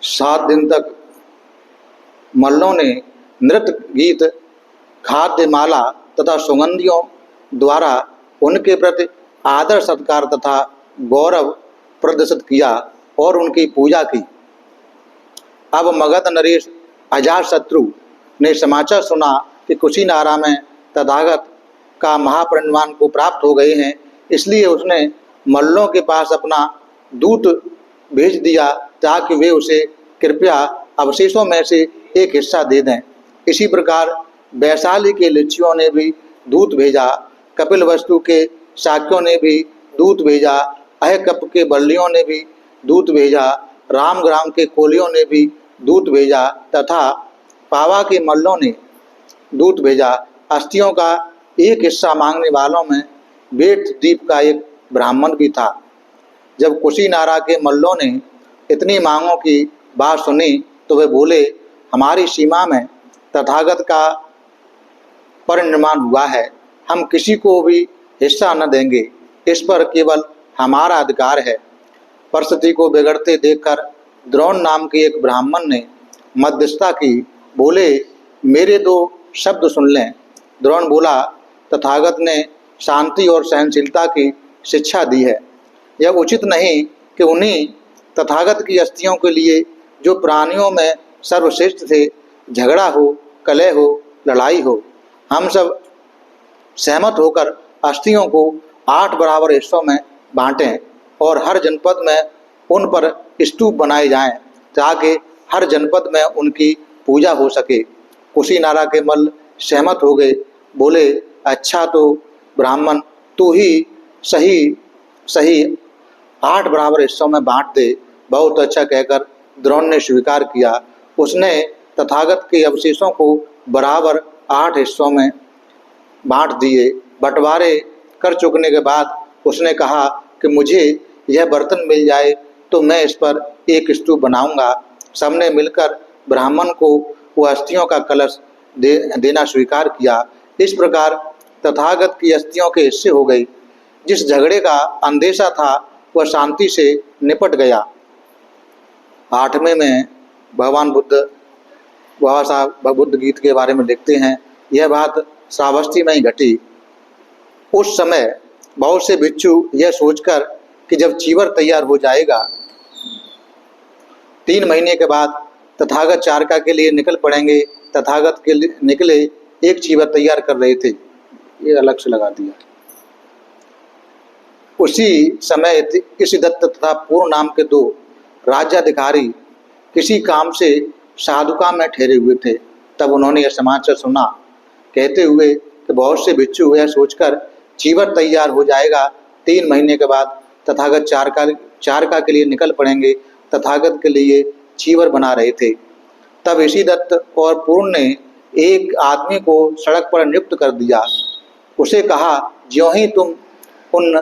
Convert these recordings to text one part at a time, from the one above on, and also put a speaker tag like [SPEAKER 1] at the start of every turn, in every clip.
[SPEAKER 1] 7 दिन तक मल्लों ने नृत्य गीत खाद्य माला तथा सुगंधियों द्वारा उनके प्रति आदर सत्कार तथा गौरव प्रदर्शित किया और उनकी पूजा की। अब मगध नरेश अजातशत्रु ने समाचार सुना कि कुशीनारा में तथागत का महापरिनिर्वाण को प्राप्त हो गए हैं, इसलिए उसने मल्लों के पास अपना दूत भेज दिया ताकि वे उसे कृपया अवशेषों में से एक हिस्सा दे दें। इसी प्रकार वैशाली के लिच्छियों ने भी दूत भेजा, कपिलवस्तु के शाक्यों ने भी दूत भेजा, अहकप के बल्लियों ने भी दूत भेजा, रामग्राम के कोलियों ने भी दूत भेजा तथा पावा के मल्लों ने दूत भेजा। अस्थियों का एक हिस्सा मांगने वालों में बेट द्वीप का एक ब्राह्मण भी था। जब कुशीनारा के मल्लों ने इतनी मांगों की बात सुनी तो वे बोले, हमारी सीमा में तथागत का परिनिर्वाण हुआ है, हम किसी को भी हिस्सा न देंगे, इस पर केवल हमारा अधिकार है। परिस्थिति को बिगड़ते देखकर द्रोण नाम के एक ब्राह्मण ने मध्यस्थता की, बोले, मेरे 2 शब्द सुन लें। द्रोण बोला, तथागत ने शांति और सहनशीलता की शिक्षा दी है। यह उचित नहीं कि उन्हीं तथागत की अस्थियों के लिए जो प्राणियों में सर्वश्रेष्ठ थे झगड़ा हो, कलह हो, लड़ाई हो। हम सब सहमत होकर अस्थियों को 8 बराबर हिस्सों में बांटें और हर जनपद में उन पर स्तूप बनाए जाएं ताकि हर जनपद में उनकी पूजा हो सके। कुशीनारा के मल्ल सहमत हो गए, बोले, अच्छा तो ब्राह्मण तू ही सही 8 बराबर हिस्सों में बांट दे। बहुत अच्छा कहकर द्रोण ने स्वीकार किया। उसने तथागत के अवशेषों को बराबर 8 हिस्सों में बांट दिए। बंटवारे कर चुकने के बाद उसने कहा कि मुझे यह बर्तन मिल जाए तो मैं इस पर एक स्तूप बनाऊंगा। सबने मिलकर ब्राह्मण को वह अस्थियों का कलश देना स्वीकार किया। इस प्रकार तथागत की अस्थियों के हिस्से हो गई। जिस झगड़े का अंदेशा था वह शांति से निपट गया। 8वें में भगवान बुद्ध बाबा साहब बुद्ध गीत के बारे में लिखते हैं, यह बात श्रावस्ती में ही घटी। उस समय बहुत से भिक्षु यह सोचकर कि जब चीवर तैयार हो जाएगा 3 महीने के बाद तथागत चारका के लिए निकल पड़ेंगे, तथागत के लिए निकले एक चीवर तैयार कर रहे थे। ये अलग से लगा दिया। उसी समय इस दत्त तथा पूर्ण नाम के 2 राज्याधिकारी किसी काम से साधुका में ठहरे हुए थे। तब उन्होंने यह समाचार सुना, कहते हुए कि बहुत से भिक्षु यह सोचकर चीवर तैयार हो जाएगा 3 महीने के बाद तथागत चारका के लिए निकल पड़ेंगे, तथागत के लिए चीवर बना रहे थे। तब इसी दत्त और पूर्ण ने एक आदमी को सड़क पर नियुक्त कर दिया। उसे कहा, ज्यों ही तुम उन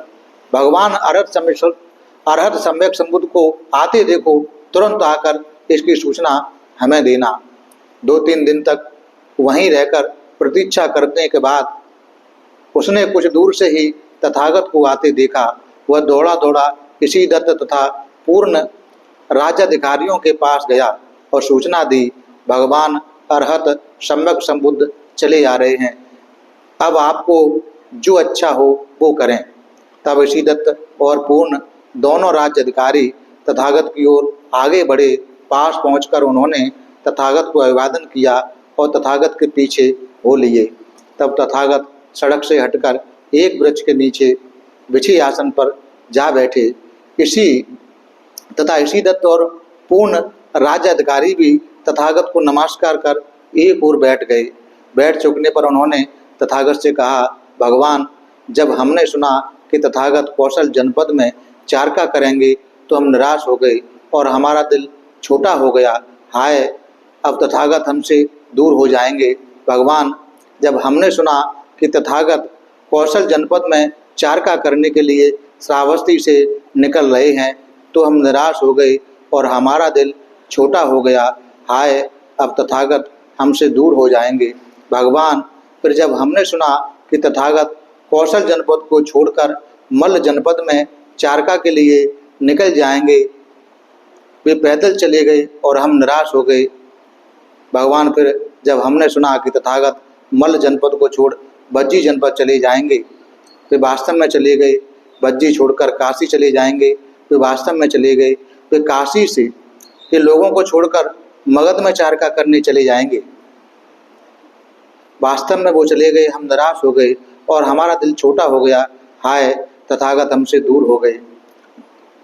[SPEAKER 1] भगवान अरहत सम्यक संबुद्ध को आते देखो, तुरंत आकर इसकी सूचना हमें देना। 2-3 दिन तक वहीं रहकर प्रतीक्षा करने के बाद उसने कुछ दूर से ही तथागत को आते देखा। वह दौड़ा दौड़ा इसी दत्त तथा पूर्ण राज्याधिकारियों के पास गया और सूचना दी, भगवान अरहत सम्यक संबुद्ध चले आ रहे हैं, अब आपको जो अच्छा हो वो करें। तब इसी दत्त और पूर्ण दोनों राज्य अधिकारी तथागत की ओर आगे बढ़े। पास पहुंचकर उन्होंने तथागत को अभिवादन किया और तथागत के पीछे हो लिए। तब तथागत सड़क से हटकर एक वृक्ष के नीचे बिछे आसन पर जा बैठे। इसी दत्त और पूर्ण राज्याधिकारी भी तथागत को नमस्कार कर एक ओर बैठ गए। बैठ चुकने पर उन्होंने तथागत से कहा, भगवान, जब हमने सुना कि तथागत कौशल जनपद में चारका करेंगे तो हम निराश हो गए और हमारा दिल छोटा हो गया। हाय, अब तथागत हमसे दूर हो जाएंगे। भगवान, जब हमने सुना कि तथागत कौशल जनपद में चारका करने के लिए श्रावस्ती से निकल रहे हैं तो हम निराश हो गए और हमारा दिल छोटा हो गया। हाय, अब तथागत हमसे दूर हो जाएंगे। भगवान, फिर जब हमने सुना कि तथागत कौशल जनपद को छोड़कर मल्ल जनपद में चारका के लिए निकल जाएंगे वे पैदल चले गए और हम निराश हो गए। भगवान फिर जब हमने सुना कि तथागत मल्ल जनपद को छोड़ बज्जी जनपद चले जाएंगे, वे वास्तव में चले गए। बज्जी छोड़कर काशी चले जाएंगे, वे वास्तव में चले गए। वे काशी से के लोगों को छोड़कर मगध में चारका करने चले जाएंगे, वास्तव में वो चले गए। हम निराश हो गए और हमारा दिल छोटा हो गया। हाय, तथागत हमसे दूर हो गए।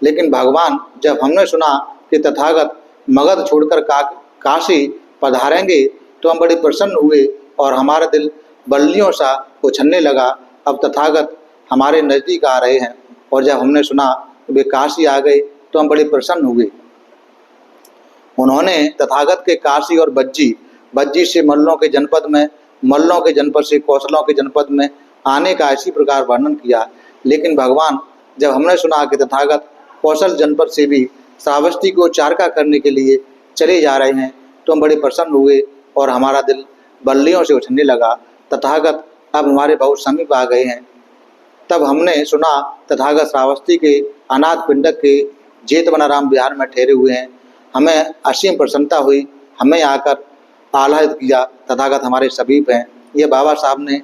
[SPEAKER 1] लेकिन भगवान जब हमने सुना कि तथागत मगध छोड़कर काशी पधारेंगे तो हम बड़े प्रसन्न हुए और हमारा दिल बल्लियों सा उछलने लगा। अब तथागत हमारे नज़दीक आ रहे हैं। और जब हमने सुना वे काशी आ गए तो हम बड़े प्रसन्न हुए। उन्होंने तथागत के काशी और बज्जी से मल्लों के जनपद में, मल्लों के जनपद से कौशलों के जनपद में आने का इसी प्रकार वर्णन किया। लेकिन भगवान जब हमने सुना कि तथागत कौशल जनपद से भी श्रावस्ती को चारका करने के लिए चले जा रहे हैं तो हम बड़े प्रसन्न हुए और हमारा दिल बल्लियों से उछलने लगा। तथागत अब हमारे बहुत समीप आ गए हैं। तब हमने सुना तथागत श्रावस्ती के अनाथ पिंडक के जेतवनाराम विहार में ठहरे हुए हैं। हमें असीम प्रसन्नता हुई, हमें आकर आह्लादित किया। तथागत हमारे समीप हैं। ये बाबा साहब ने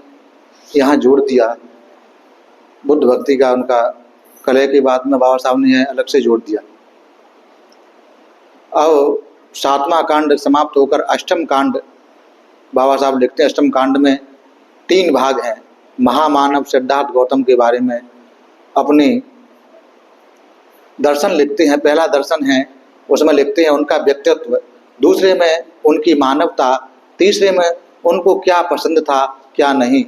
[SPEAKER 1] यहाँ जोड़ दिया बुद्ध भक्ति का, उनका कलह के बाद में बाबा साहब ने यह अलग से जोड़ दिया। अब 7वां कांड समाप्त होकर 8म कांड बाबा साहब लिखते हैं। 8म कांड में 3 भाग हैं। महामानव सिद्धार्थ गौतम के बारे में अपने दर्शन लिखते हैं। पहला दर्शन है, उसमें लिखते हैं उनका व्यक्तित्व, दूसरे में उनकी मानवता, तीसरे में उनको क्या पसंद था क्या नहीं।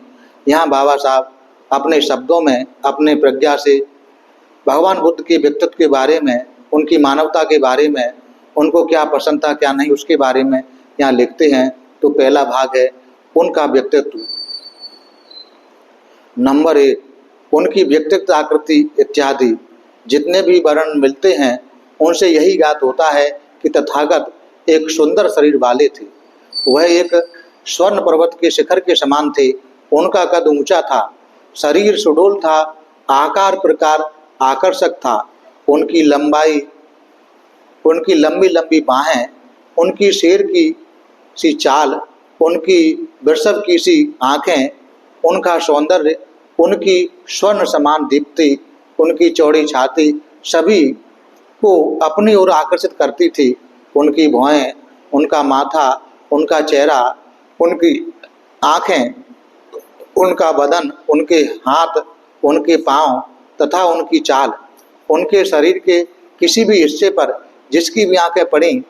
[SPEAKER 1] यहाँ बाबा साहब अपने शब्दों में, अपने प्रज्ञा से भगवान बुद्ध के व्यक्तित्व के बारे में, उनकी मानवता के बारे में, उनको क्या पसंद था क्या नहीं उसके बारे में यहाँ लिखते हैं। तो पहला भाग है उनका व्यक्तित्व। नंबर 1, उनकी व्यक्तित्व आकृति इत्यादि जितने भी वर्णन मिलते हैं उनसे यही ज्ञात होता है कि तथागत एक सुंदर शरीर वाले थे। वह एक स्वर्ण पर्वत के शिखर के समान थे। उनका कद ऊंचा था, शरीर सुडौल था, आकार प्रकार आकर्षक था। उनकी लंबी लंबी बाहें, उनकी शेर की सी चाल, उनकी वृषभ की सी आँखें, उनका सौंदर्य, उनकी स्वर्ण समान दीप्ति, उनकी चौड़ी छाती सभी को अपनी ओर आकर्षित करती थी। उनकी भौहें, उनका माथा, उनका चेहरा, उनकी आँखें, उनका बदन, उनके हाथ, उनके पाँव तथा उनकी चाल, उनके शरीर के किसी भी हिस्से पर जिसकी भी आँखें पड़ीं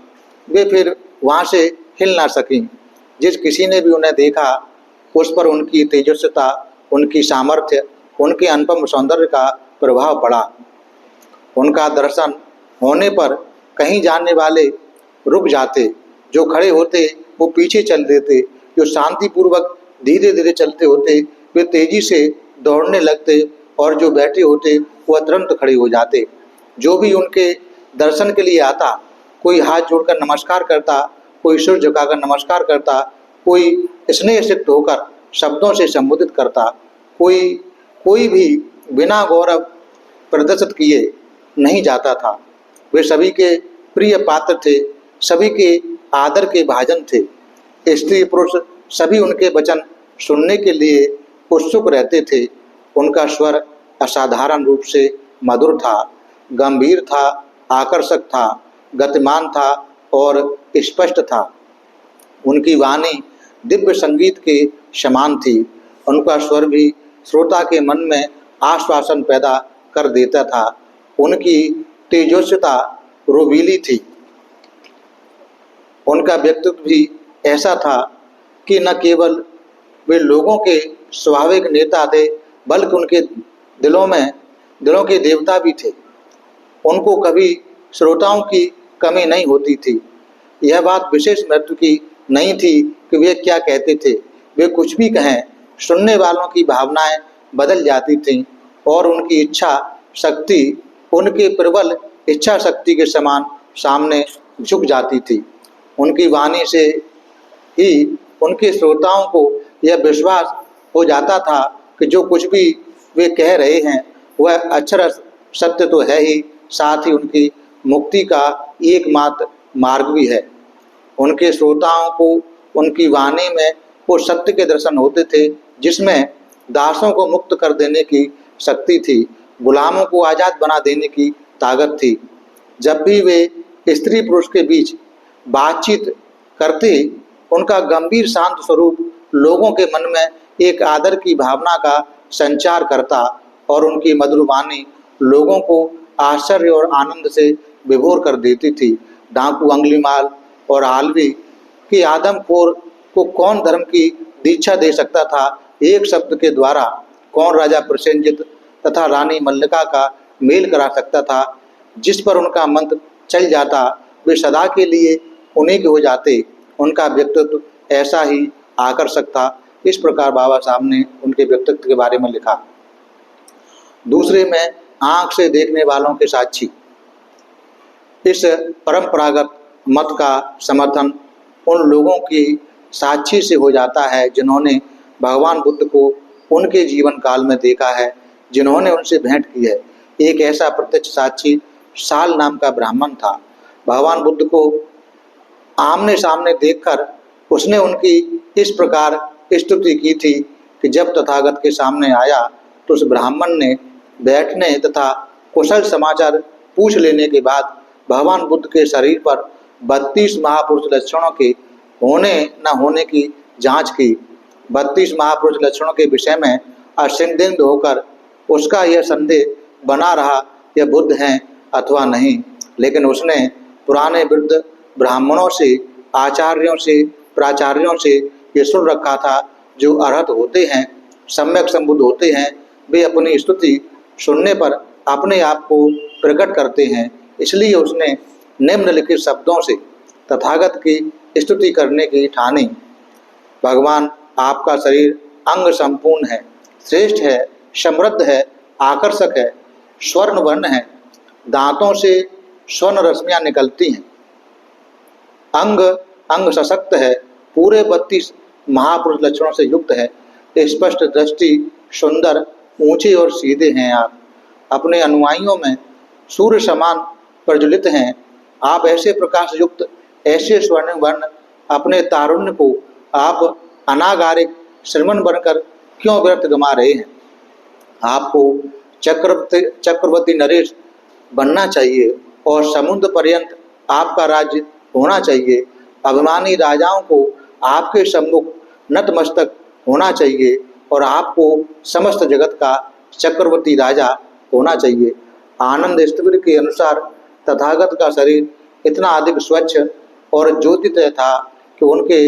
[SPEAKER 1] वे फिर वहाँ से हिल ना सकीं। जिस किसी ने भी उन्हें देखा उस पर उनकी तेजस्विता, उनकी सामर्थ्य, उनके अनुपम सौंदर्य का प्रभाव पड़ा। उनका दर्शन होने पर कहीं जाने वाले रुक जाते, जो खड़े होते वो पीछे चल देते, जो शांतिपूर्वक धीरे धीरे चलते होते वे तेजी से दौड़ने लगते और जो बैठे होते वह तुरंत खड़े हो जाते। जो भी उनके दर्शन के लिए आता, कोई हाथ जोड़कर नमस्कार करता, कोई सिर झुकाकर नमस्कार करता, कोई स्नेह सिक्त होकर शब्दों से संबोधित करता, कोई भी बिना गौरव प्रदर्शित किए नहीं जाता था। वे सभी के प्रिय पात्र थे, सभी के आदर के भाजन थे। स्त्री पुरुष सभी उनके वचन सुनने के लिए उत्सुक रहते थे। उनका स्वर असाधारण रूप से मधुर था, गंभीर था, आकर्षक था, गतिमान था और स्पष्ट था। उनकी वाणी दिव्य संगीत के समान थी। उनका स्वर भी श्रोता के मन में आश्वासन पैदा कर देता था। उनकी तेजस्विता रोबीली थी। उनका व्यक्तित्व भी ऐसा था कि न केवल वे लोगों के स्वाभाविक नेता थे बल्कि उनके दिलों के देवता भी थे। उनको कभी श्रोताओं की कमी नहीं होती थी। यह बात विशेष महत्व की नहीं थी कि वे क्या कहते थे, वे कुछ भी कहें, सुनने वालों की भावनाएं बदल जाती थीं और उनकी इच्छा शक्ति उनके प्रबल इच्छा शक्ति के समान सामने झुक जाती थी। उनकी वाणी से ही उनके श्रोताओं को यह विश्वास हो जाता था कि जो कुछ भी वे कह रहे हैं वह अक्षरशः सत्य तो है ही, साथ ही उनकी मुक्ति का एकमात्र मार्ग भी है। उनके श्रोताओं को उनकी वाणी में वो सत्य के दर्शन होते थे जिसमें दासों को मुक्त कर देने की शक्ति थी, गुलामों को आज़ाद बना देने की ताकत थी। जब भी वे स्त्री पुरुष के बीच बातचीत करते, उनका गंभीर शांत स्वरूप लोगों के मन में एक आदर की भावना का संचार करता और उनकी मधुर वाणी लोगों को आश्चर्य और आनंद से विभोर कर देती थी। डाकू अंगुलीमाल और आलवी कि आदमखोर को कौन धर्म की दीक्षा दे सकता था, एक शब्द के द्वारा कौन राजा प्रसेनजित तथा रानी मल्लिका का मेल करा सकता था। जिस पर उनका मंत्र चल जाता वे सदा के लिए उन्हीं के हो जाते। उनका व्यक्तित्व ऐसा ही आकर्षक था। इस प्रकार बाबा साहब ने उनके व्यक्तित्व के बारे में लिखा। दूसरे में आंख से देखने वालों के साक्षी। इस परंपरागत मत का समर्थन उन लोगों की साक्षी से हो जाता है जिन्होंने भगवान बुद्ध को उनके जीवन काल में देखा है, जिन्होंने उनसे भेंट की है। एक ऐसा प्रत्यक्ष साक्षी साल नाम का ब्राह्मण था। भगवान बुद्ध को आमने सामने देखकर उसने उनकी इस प्रकार स्तुति की थी कि जब तथागत के सामने आया तो उस ब्राह्मण ने बैठने तथा कुशल समाचार पूछ लेने के बाद भगवान बुद्ध के शरीर पर 32 महापुरुष लक्षणों के होने न होने की जांच की। 32 महापुरुष लक्षणों के विषय में असंदिग्ध होकर उसका यह संदेह बना रहा यह बुद्ध हैं अथवा नहीं, लेकिन उसने पुराने वृद्ध ब्राह्मणों से, आचार्यों से, प्राचार्यों से ये सुन रखा था जो अर्हत होते हैं, सम्यक संबुद्ध होते हैं, वे अपनी स्तुति सुनने पर अपने आप को प्रकट करते हैं। इसलिए उसने निम्नलिखित शब्दों से तथागत की स्तुति करने की ठानी। भगवान आपका शरीर अंग संपूर्ण है, श्रेष्ठ है, समृद्ध है, आकर्षक है, स्वर्ण वर्ण है, दांतों से स्वर्ण रश्मियां निकलती हैं, अंग अंग सशक्त है, पूरे 32 महापुरुष लक्षणों से युक्त है, स्पष्ट दृष्टि, सुंदर, ऊंचे और सीधे हैं। आप अपने अनुयायियों में सूर्य समान प्रज्वलित हैं। आप ऐसे प्रकाश युक्त, ऐसे स्वर्ण वर्ण, अपने तारुण्य को आप अनागारिक श्रीमन बनकर क्यों व्यर्थ गमा रहे हैं? आपको चक्रवर्ती नरेश बनना चाहिए और समुद्र पर्यंत आपका राज्य होना चाहिए। अभिमानी राजाओं को आपके सम्मुख नतमस्तक होना चाहिए और आपको समस्त जगत का चक्रवर्ती राजा होना चाहिए। आनंद स्तवीर के अनुसार तथागत का शरीर इतना अधिक स्वच्छ और ज्योतित था कि उनके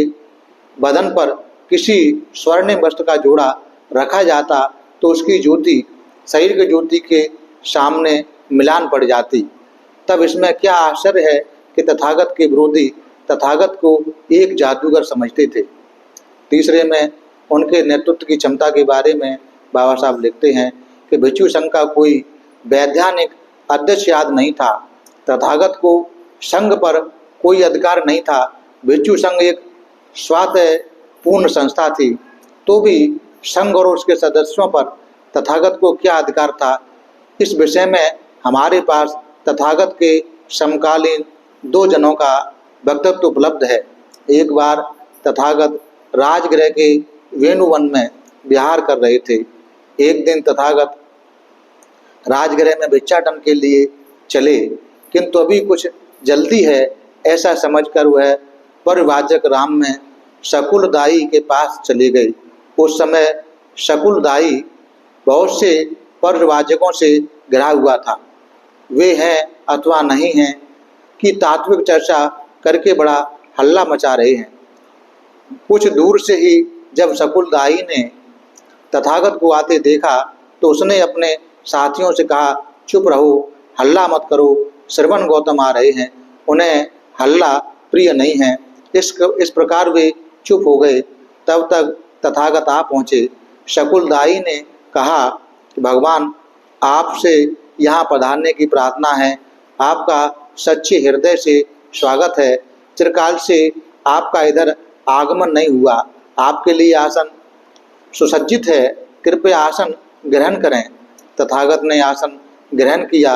[SPEAKER 1] बदन पर किसी स्वर्णिम वस्त्र का जोड़ा रखा जाता तो उसकी ज्योति शरीर की ज्योति के सामने मिलान पड़ जाती। तब इसमें क्या आश्चर्य है कि तथागत के विरोधी तथागत को एक जादूगर समझते थे। तीसरे में उनके नेतृत्व की क्षमता के बारे में बाबा साहब लिखते हैं कि भिक्षु संघ का कोई वैधानिक अध्यक्ष याद नहीं था। तथागत को संघ पर कोई अधिकार नहीं था। भिक्षु संघ एक स्वायत्तपूर्ण संस्था थी, तो भी संघ और उसके सदस्यों पर तथागत को क्या अधिकार था, इस विषय में हमारे पास तथागत के समकालीन 2 जनों का वक्तव्य उपलब्ध है। एक बार तथागत राजगृह के वेणुवन में विहार कर रहे थे। एक दिन तथागत राजगृह में भिक्षाटन के लिए चले, किंतु अभी कुछ जल्दी है ऐसा समझकर वह परिवाजक राम में शकुलदाई के पास चले गए। उस समय शकुलदाई बहुत से परिवाजकों से घिरा हुआ था। वे हैं अथवा नहीं हैं कि तात्विक चर्चा करके बड़ा हल्ला मचा रहे हैं। कुछ दूर से ही जब शकुलदाई ने तथागत को आते देखा तो उसने अपने साथियों से कहा, चुप रहो, हल्ला मत करो, श्रवण गौतम आ रहे हैं, उन्हें हल्ला प्रिय नहीं है। इस प्रकार वे चुप हो गए। तब तक तथागत आ पहुँचे। शकुलदाई ने कहा कि भगवान आपसे यहाँ पधारने की प्रार्थना है, आपका सच्चे हृदय से स्वागत है। चिरकाल से आपका इधर आगमन नहीं हुआ, आपके लिए आसन सुसज्जित है, कृपया आसन ग्रहण करें। तथागत ने आसन ग्रहण किया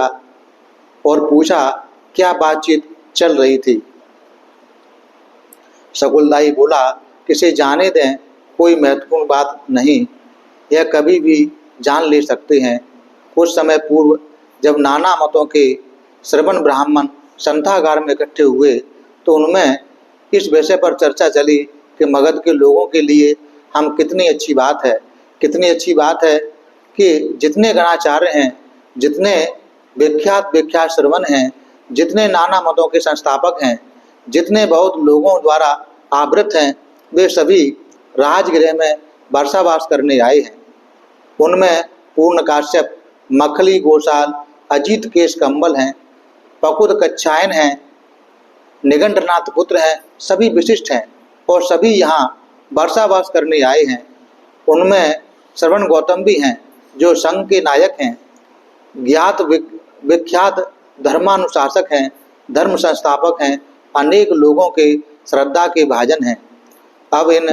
[SPEAKER 1] और पूछा, क्या बातचीत चल रही थी। शकुलदाई बोला, किसे जाने दें, कोई महत्वपूर्ण बात नहीं, यह कभी भी जान ले सकते हैं। कुछ समय पूर्व जब नाना मतों के श्रवण ब्राह्मण संथागार में इकट्ठे हुए तो उनमें इस विषय पर चर्चा चली कि मगध के लोगों के लिए हम कितनी अच्छी बात है कि जितने गणाचार्य हैं, जितने विख्यात श्रवण हैं, जितने नाना मतों के संस्थापक हैं, जितने बहुत लोगों द्वारा आवृत हैं, वे सभी राजगृह में वर्षावास करने आए हैं। उनमें पूर्ण काश्यप, मखली गोसाल, अजीत केश कंबल हैं, पकुद कच्छायन हैं, निगंडनाथ पुत्र हैं, सभी विशिष्ट हैं और सभी यहाँ वर्षावास करने आए हैं। उनमें श्रवण गौतम भी हैं जो संघ के नायक हैं, ज्ञात विख्यात धर्मानुशासक हैं, धर्म संस्थापक हैं, अनेक लोगों के श्रद्धा के भाजन हैं। अब इन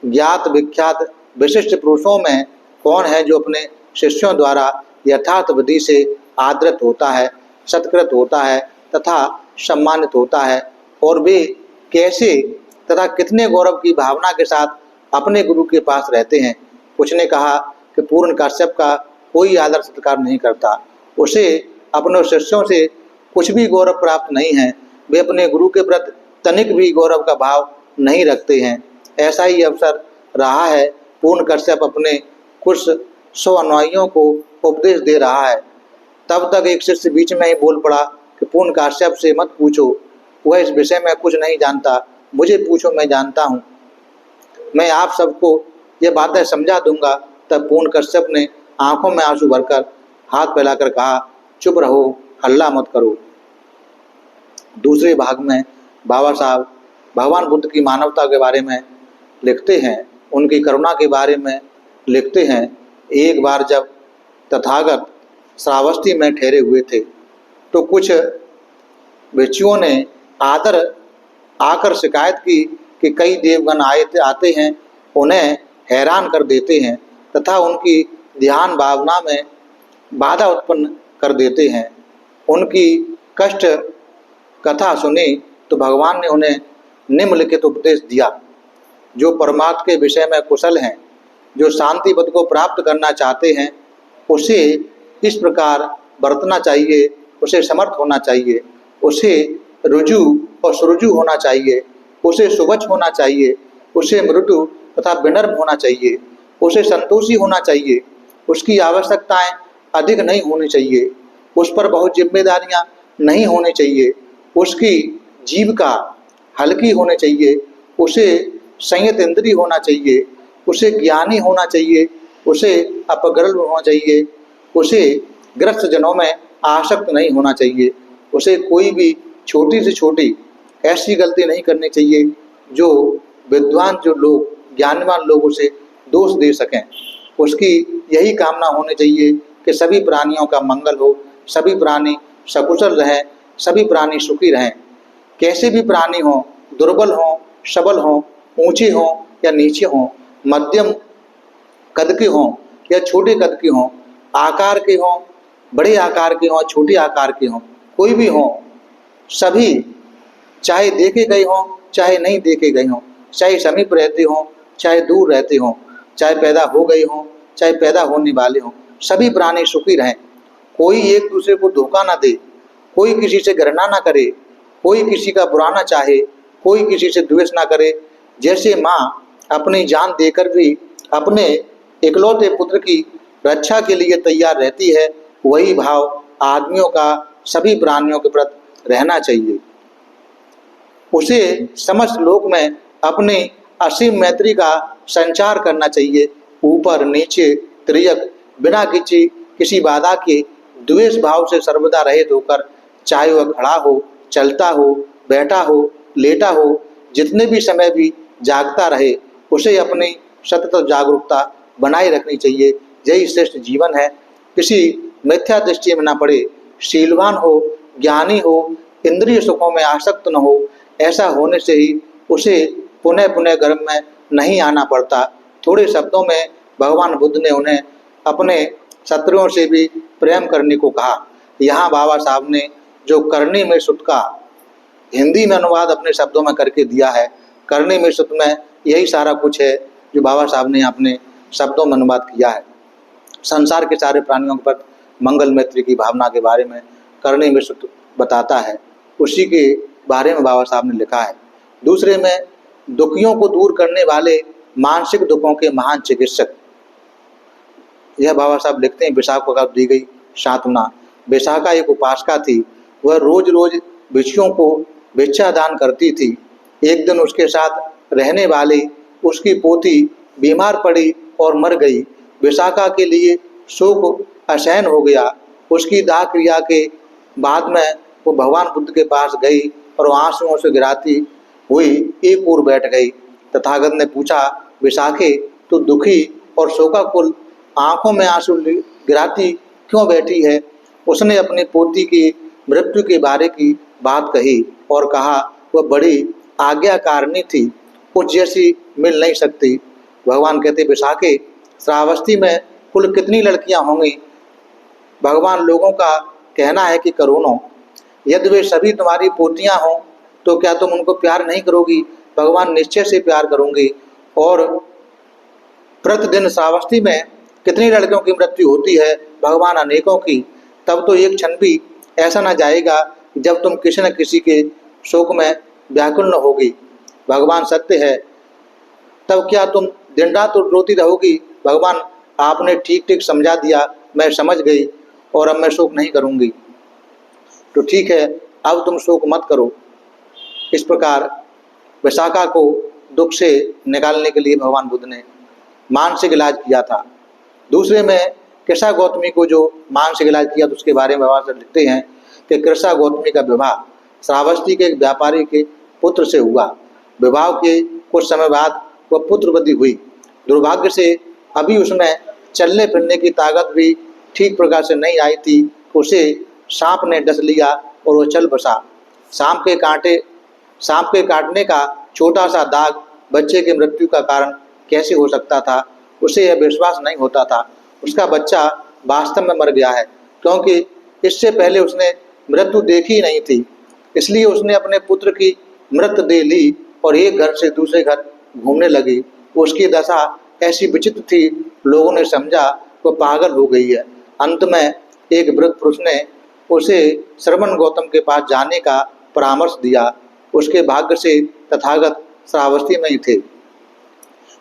[SPEAKER 1] ज्ञात विख्यात विशिष्ट पुरुषों में कौन है जो अपने शिष्यों द्वारा यथार्थ विधि से आदृत होता है, सत्कृत होता है तथा सम्मानित होता है, और वे कैसे तथा कितने गौरव की भावना के साथ अपने गुरु के पास रहते हैं। कुछ ने कहा कि पूर्ण काश्यप का कोई आदर सत्कार नहीं करता, उसे अपने शिष्यों से कुछ भी गौरव प्राप्त नहीं है, वे अपने गुरु के प्रति तनिक भी गौरव का भाव नहीं रखते हैं। ऐसा ही अवसर रहा है। पूर्ण काश्यप अपने कुछ 100 अनुयायियों को उपदेश दे रहा है। तब तक एक शिष्य बीच में ही बोल पड़ा कि पूर्ण काश्यप से मत पूछो, वह इस विषय में कुछ नहीं जानता, मुझे पूछो, मैं जानता हूँ, मैं आप सबको ये बातें समझा दूंगा। तब पूर्ण काश्यप ने आंखों में आंसू भरकर हाथ फैलाकर कहा, चुप रहो, हल्ला मत करो। दूसरे भाग में बाबा साहब भगवान बुद्ध की मानवता के बारे में लिखते हैं, उनकी करुणा के बारे में लिखते हैं। एक बार जब तथागत श्रावस्ती में ठहरे हुए थे तो कुछ भिक्षुओं ने आकर शिकायत की कि कई देवगण आते हैं, उन्हें हैरान कर देते हैं तथा उनकी ध्यान भावना में बाधा उत्पन्न कर देते हैं। उनकी कष्ट कथा सुनी तो भगवान ने उन्हें निम्नलिखित उपदेश दिया। जो परमात्मा के विषय में कुशल हैं, जो शांति पद को प्राप्त करना चाहते हैं, उसे इस प्रकार बरतना चाहिए, उसे समर्थ होना चाहिए, उसे रुजु और सुरुजु होना चाहिए, उसे सुवच होना चाहिए, उसे मृदु तथा विनम्र होना चाहिए, उसे संतोषी होना चाहिए, उसकी आवश्यकताएं अधिक नहीं होनी चाहिए, उस पर बहुत जिम्मेदारियां नहीं होनी चाहिए, उसकी जीविका हल्की होनी चाहिए, उसे संयत इंद्रिय होना चाहिए, उसे ज्ञानी होना चाहिए, उसे अपग्रह होना चाहिए, उसे ग्रस्त जनों में आसक्त नहीं होना चाहिए, उसे कोई भी छोटी से छोटी ऐसी गलती नहीं करनी चाहिए जो विद्वान जो लोग ज्ञानवान लोग उसे दोष दे सकें। उसकी यही कामना होनी चाहिए कि सभी प्राणियों का मंगल हो, सभी प्राणी सकुशल रहें, सभी प्राणी सुखी रहें। कैसे भी प्राणी हों, दुर्बल हों, सबल हों, ऊंचे हों या नीचे हों, मध्यम कद के हों या छोटे कद के हों, आकार के हों, बड़े आकार के हों, छोटे आकार के हों, कोई भी हों, सभी चाहे देखे गए हों चाहे नहीं देखे गए हों, चाहे समीप रहते हों चाहे दूर रहते हों, चाहे पैदा हो गए हों चाहे पैदा होने वाले हों, सभी प्राणी सुखी रहें। कोई एक दूसरे को धोखा ना दे, कोई किसी से घृणा ना करे, कोई किसी का बुरा ना चाहे, कोई किसी से द्वेष ना करे। जैसे माँ अपनी जान देकर भी अपने इकलौते पुत्र की रक्षा के लिए तैयार रहती है, वही भाव आदमियों का सभी प्राणियों के प्रति रहना चाहिए। उसे समस्त लोक में अपनी असीम मैत्री का संचार करना चाहिए। ऊपर नीचे तिर्यक बिना किसी बाधा के द्वेष भाव से सर्वदा रहित होकर, चाहे वह खड़ा हो, चलता हो, बैठा हो, लेटा हो, जितने भी समय भी जागता रहे, उसे अपनी सतत जागरूकता बनाए रखनी चाहिए। यही श्रेष्ठ जीवन है। किसी मिथ्या दृष्टि में ना पड़े, शीलवान हो, ज्ञानी हो, इंद्रिय सुखों में आसक्त न हो। ऐसा होने से ही उसे पुनः पुनः गर्भ में नहीं आना पड़ता। थोड़े शब्दों में भगवान बुद्ध ने उन्हें अपने शत्रुओं से भी प्रेम करने को कहा। यहाँ बाबा साहब ने जो करनी में सुत का हिंदी में अनुवाद अपने शब्दों में करके दिया है। करनी में सुत में यही सारा कुछ है जो बाबा साहब ने अपने शब्दों में अनुवाद किया है। संसार के सारे प्राणियों के प्रति मंगल मैत्री की भावना के बारे में करनी में सुत बताता है, उसी के बारे में बाबा साहब ने लिखा है। दूसरे में दुखियों को दूर करने वाले मानसिक दुखों के महान चिकित्सक, यह बाबा साहब लिखते हैं। विशाखा को दी गई सांत्वना। विशाखा एक उपासका थी, वह रोज रोज भिक्षुओं को भिक्षा दान करती थी। एक दिन उसके साथ रहने वाली उसकी पोती बीमार पड़ी और मर गई। विशाखा के लिए शोक असहन हो गया। उसकी दाह क्रिया के बाद में वो भगवान बुद्ध के पास गई और आंसुओं से गिराती हुई एक ओर बैठ गई। तथागत ने पूछा, विशाखे तू दुखी और शोकाकुल आंखों में आंसू गिराती क्यों बैठी है? उसने अपनी पोती की मृत्यु के बारे की बात कही और कहा वह बड़ी आज्ञाकारिणी थी, उस जैसी मिल नहीं सकती। भगवान कहते, विशाखे श्रावस्ती में कुल कितनी लड़कियां होंगी? भगवान लोगों का कहना है कि करोड़ों। यदि वे सभी तुम्हारी पोतियां हों तो क्या तुम उनको प्यार नहीं करोगी? भगवान निश्चय से प्यार करूंगी। और प्रतिदिन श्रावस्ती में कितनी लड़कियों की मृत्यु होती है? भगवान अनेकों की। तब तो एक क्षण भी ऐसा न जाएगा जब तुम किसी न किसी के शोक में व्याकुल न होगी। भगवान सत्य है, तब क्या तुम दिन रात रोती रहोगी? भगवान आपने ठीक ठीक समझा दिया, मैं समझ गई और अब मैं शोक नहीं करूंगी। तो ठीक है, अब तुम शोक मत करो। इस प्रकार विशाखा को दुख से निकालने के लिए भगवान बुद्ध ने मानसिक इलाज किया था। दूसरे में कृष्णा गौतमी को जो मानसिक इलाज किया, तो उसके बारे में बाबा साहब लिखते हैं कि कृष्णा गौतमी का विवाह श्रावस्ती के एक व्यापारी के पुत्र से हुआ। विवाह के कुछ समय बाद वह पुत्रवती हुई। दुर्भाग्य से अभी उसमें चलने फिरने की ताकत भी ठीक प्रकार से नहीं आई थी। उसे सांप ने डस लिया और वह चल बसा। सांप के काटने का छोटा सा दाग बच्चे की मृत्यु का कारण कैसे हो सकता था? उसे यह विश्वास नहीं होता था उसका बच्चा वास्तव में मर गया है, क्योंकि इससे पहले उसने मृत्यु देखी नहीं थी। इसलिए उसने अपने पुत्र की मृतदेह ली और एक घर से दूसरे घर घूमने लगी। उसकी दशा ऐसी विचित्र थी, लोगों ने समझा वो पागल हो गई है। अंत में एक वृद्ध पुरुष ने उसे श्रवण गौतम के पास जाने का परामर्श दिया। उसके भाग्य से तथागत श्रावस्ती में ही थे,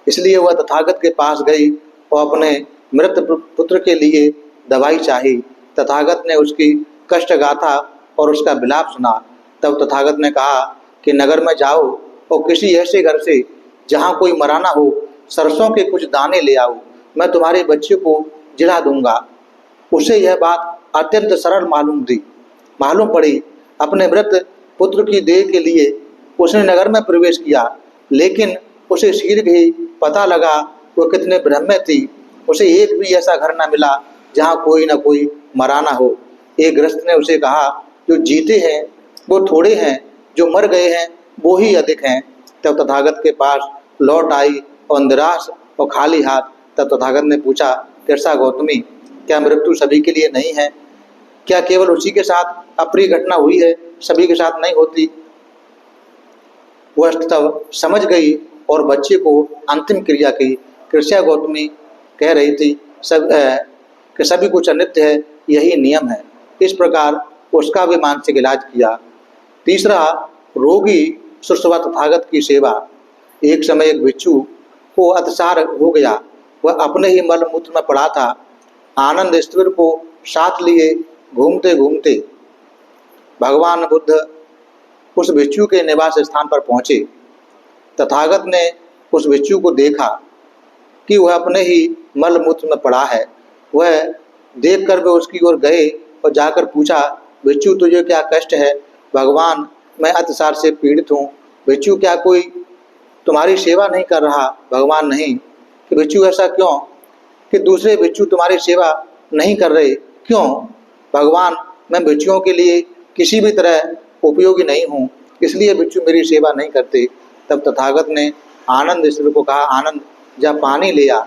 [SPEAKER 1] इसलिए वह तथागत के पास गई और अपने मृत पुत्र के लिए दवाई चाही। तथागत ने उसकी कष्ट गाथा और उसका विलाप सुना। तब तथागत ने कहा कि नगर में जाओ और किसी ऐसे घर से जहाँ कोई मरा ना हो सरसों के कुछ दाने ले आओ, मैं तुम्हारे बच्चे को जिला दूंगा। उसे यह बात अत्यंत सरल मालूम पड़ी। अपने मृत पुत्र की देह के लिए उसने नगर में प्रवेश किया, लेकिन उसे शीघ्र ही पता लगा वो कितने भ्रम में थी। उसे एक भी ऐसा घर न मिला जहाँ कोई न कोई मरा ना हो। एक गृहस्थ ने उसे कहा, जो जीते हैं वो थोड़े हैं, जो मर गए हैं वो ही अधिक हैं। तब तथागत के पास लौट आई और निराश और खाली हाथ। तब तथागत ने पूछा, कृष्णा गौतमी, क्या मृत्यु सभी के लिए नहीं है? क्या केवल उसी के साथ अप्रिय घटना हुई है, सभी के साथ नहीं होती? वह तब समझ गई और बच्चे को अंतिम क्रिया की। कृष्णा गौतमी कह रही थी कि सभी कुछ अनित्य है, यही नियम है। इस प्रकार उसका भी मानसिक इलाज किया। तीसरा, रोगी सुरसवा तथागत की सेवा। एक समय एक भिक्षु को अतिसार हो गया, वह अपने ही मल मूत्र में पड़ा था। आनंद स्थिर को साथ लिए घूमते घूमते भगवान बुद्ध उस भिक्षु के निवास स्थान पर पहुँचे। तथागत ने उस भिक्षु को देखा कि वह अपने ही मल मूत्र में पड़ा है। वह देखकर वे उसकी ओर गए और जाकर पूछा, भिक्षु तुझे क्या कष्ट है? भगवान, मैं अतिसार से पीड़ित हूँ। भिक्षु, क्या कोई तुम्हारी सेवा नहीं कर रहा? भगवान, नहीं। कि भिक्षु, ऐसा क्यों कि दूसरे भिक्षु तुम्हारी सेवा नहीं कर रहे? क्यों? भगवान, मैं भिक्षुओं के लिए किसी भी तरह उपयोगी नहीं हूँ, इसलिए भिक्षु मेरी सेवा नहीं करते। तब तथागत ने आनंद ईश्वर को कहा, आनंद, जा पानी ले आ,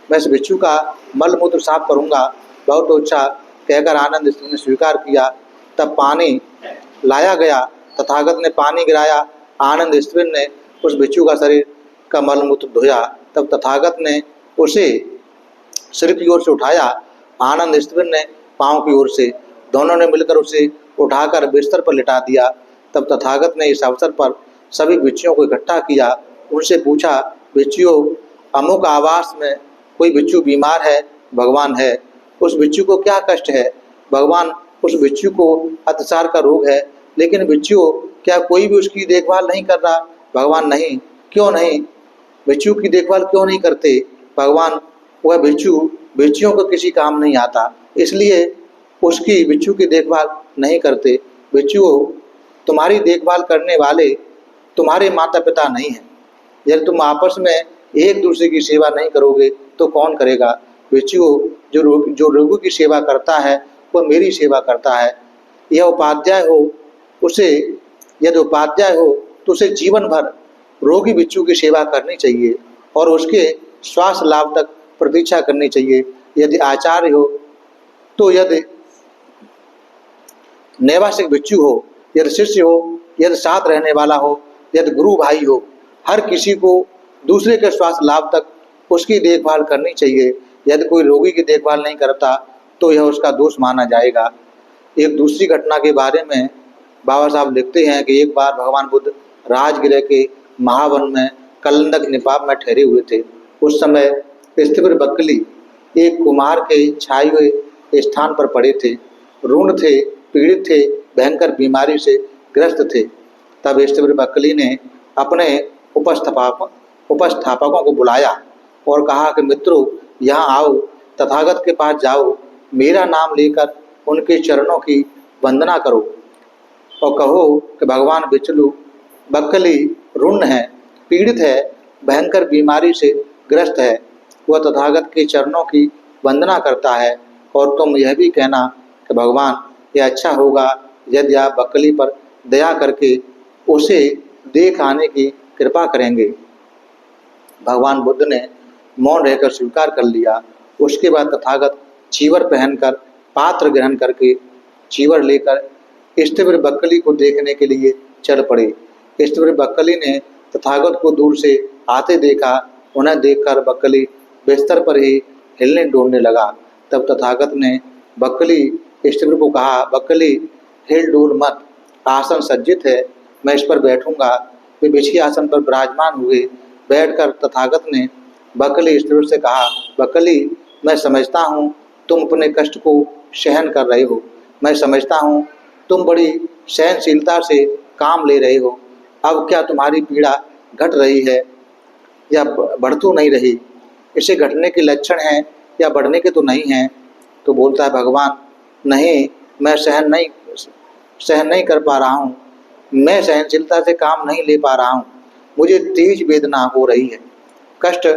[SPEAKER 1] मैं इस भिक्षु का मल मूत्र साफ करूँगा। बहुत अच्छा कहकर आनंद ईश्वर ने स्वीकार किया तब पानी लाया गया, तथागत ने पानी गिराया, आनंद स्थिर ने उस भिक्षु का शरीर का मलमूत्र धोया। तब तथागत ने उसे सिर की ओर से उठाया, आनंद स्थिर ने पाँव की ओर से, दोनों ने मिलकर उसे उठाकर बिस्तर पर लिटा दिया। तब तथागत ने इस अवसर पर सभी भिक्षुओं को इकट्ठा किया, उनसे पूछा, भिक्षुओं, अमुक आवास में कोई भिक्षु बीमार है? भगवान है। उस भिक्षु को क्या कष्ट है? भगवान, उस भिक्षु को अतिसार का रोग है, लेकिन भिक्षुओं, क्या कोई भी उसकी देखभाल नहीं कर रहा? भगवान, नहीं। क्यों नहीं? भिक्षु की देखभाल क्यों नहीं करते? भगवान, वह भिक्षु भिक्षुओं को किसी काम नहीं आता, इसलिए उसकी भिक्षु की देखभाल नहीं करते। भिक्षुओं, तुम्हारी देखभाल करने वाले तुम्हारे माता पिता नहीं हैं। यदि तुम आपस में एक दूसरे की सेवा नहीं करोगे तो कौन करेगा? भिक्षुओं, जो रोगी की सेवा करता है वह मेरी सेवा करता है। यह उपाध्याय हो, उसे यदि उपाध्याय हो तो उसे जीवन भर रोगी भिक्षु की सेवा करनी चाहिए और उसके स्वास्थ्य लाभ तक प्रतीक्षा करनी चाहिए। यदि आचार्य हो तो यदि नैवासिक भिक्षु हो, यदि शिष्य हो, यदि साथ रहने वाला हो, यदि गुरु भाई हो, हर किसी को दूसरे के स्वास्थ्य लाभ तक उसकी देखभाल करनी चाहिए। यदि कोई रोगी की देखभाल नहीं करता तो यह उसका दोष माना जाएगा। एक दूसरी घटना के बारे में बाबा साहब लिखते हैं कि एक बार भगवान बुद्ध राजगृह के महावन में कलंदक निपात में ठहरे हुए थे। उस समय स्थिर बकली एक कुमार के छाए हुए स्थान पर पड़े थे, ऋण थे, पीड़ित थे, भयंकर बीमारी से ग्रस्त थे। तब स्थिर बकली ने अपने उपस्थापकों को बुलाया और कहा कि मित्रों, यहाँ आओ, तथागत के पास जाओ, मेरा नाम लेकर उनके चरणों की वंदना करो और कहो कि भगवान बकली ऋण है, पीड़ित है, भयंकर बीमारी से ग्रस्त है, वह तथागत के चरणों की वंदना करता है। और तुम यह भी कहना कि भगवान, यह अच्छा होगा यदि आप बकली पर दया करके उसे देख आने की कृपा करेंगे। भगवान बुद्ध ने मौन रहकर स्वीकार कर लिया। उसके बाद तथागत चीवर पहनकर, पात्र ग्रहण करके, चीवर लेकर स्थिर बकली को देखने के लिए चल पड़े। स्थिर बकली ने तथागत को दूर से आते देखा। उन्हें देखकर बकली बिस्तर पर ही हिलने डोलने लगा। तब तथागत ने बकली स्थिर को कहा, बकली, हिल डोल मत, आसन सज्जित है, मैं इस पर बैठूंगा। वे बिछी आसन पर विराजमान हुए। बैठकर तथागत ने बकली स्थिर से कहा, बकली, मैं समझता हूँ तुम अपने कष्ट को सहन कर रहे हो। मैं समझता हूँ तुम बड़ी सहनशीलता से काम ले रहे हो। अब क्या तुम्हारी पीड़ा घट रही है या बढ़ तो नहीं रही? इसे घटने के लक्षण हैं या बढ़ने के तो नहीं हैं? तो बोलता है, भगवान, नहीं, मैं सहन नहीं कर पा रहा हूँ, मैं सहनशीलता से काम नहीं ले पा रहा हूँ, मुझे तेज वेदना हो रही है, कष्ट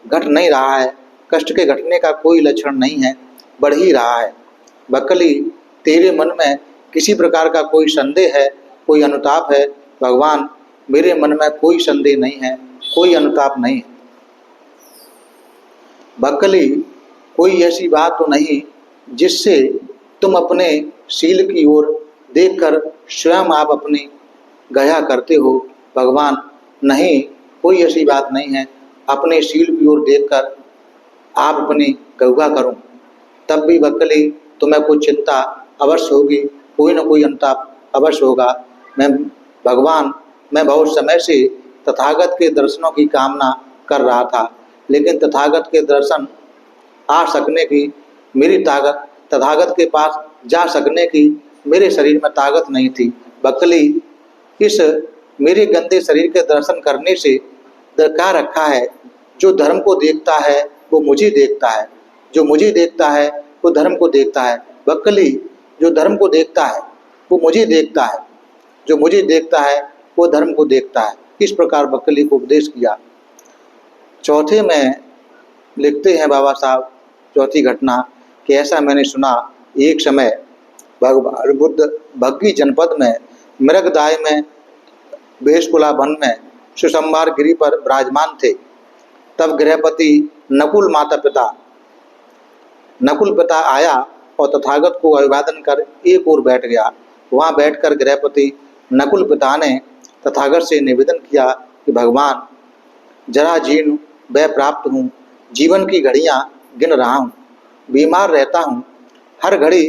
[SPEAKER 1] घट नहीं रहा है, कष्ट के घटने का कोई लक्षण नहीं है, बढ़ ही रहा है। बकली, तेरे मन में किसी प्रकार का कोई संदेह है, कोई अनुताप है? भगवान, मेरे मन में कोई संदेह नहीं है, कोई अनुताप नहीं है। बकली, कोई ऐसी बात तो नहीं जिससे तुम अपने शील की ओर देखकर स्वयं आप अपनी गया करते हो? भगवान, नहीं, कोई ऐसी बात नहीं है, अपने शील की ओर देखकर आप अपनी गौगा करूं। तब भी बकली, तुम्हें कुछ चिंता अवश्य होगी, कोई न कोई अनुताप अवश्य होगा। भगवान, मैं बहुत समय से तथागत के दर्शनों की कामना कर रहा था, लेकिन तथागत के दर्शन आ सकने की मेरी ताकत, तथागत के पास जा सकने की मेरे शरीर में ताकत नहीं थी। बकली, इस मेरे गंदे शरीर के दर्शन करने से क्या रखा है? जो धर्म को देखता है वो मुझे देखता है, जो मुझे देखता है वो धर्म को देखता है। बकली, जो धर्म को देखता है वो मुझे देखता है, जो मुझे देखता है वो धर्म को देखता है। इस प्रकार बकली को उपदेश किया। चौथे में लिखते हैं बाबा साहब, चौथी घटना कि ऐसा मैंने सुना, एक समय भगवान बुद्ध भग्गी जनपद में मृगदाय में बेशकुला वन में सुसंबार गिरी पर विराजमान थे। तब गृहपति नकुल पिता आया और तथागत को अभिवादन कर एक ओर बैठ गया। वहाँ बैठकर गृहपति नकुल पिता ने तथागत से निवेदन किया कि भगवान, जरा जीर्ण वह प्राप्त हूँ, जीवन की घड़ियाँ गिन रहा हूँ, बीमार रहता हूँ, हर घड़ी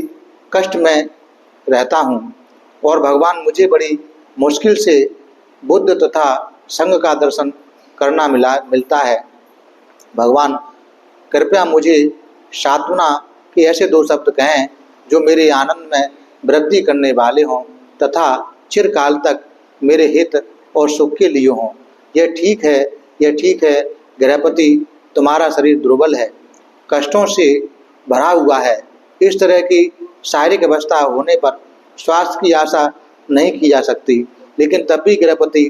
[SPEAKER 1] कष्ट में रहता हूँ और भगवान मुझे बड़ी मुश्किल से बुद्ध तथा संघ का दर्शन करना मिलता है। भगवान कृपया मुझे सांत्वना के ऐसे दो शब्द कहें जो मेरे आनंद में वृद्धि करने वाले हों तथा चिरकाल तक मेरे हित और सुख के लिए हों। यह ठीक है गृहपति, तुम्हारा शरीर दुर्बल है, कष्टों से भरा हुआ है। इस तरह की शारीरिक अवस्था होने पर स्वास्थ्य की आशा नहीं की जा सकती, लेकिन तब भी गृहपति,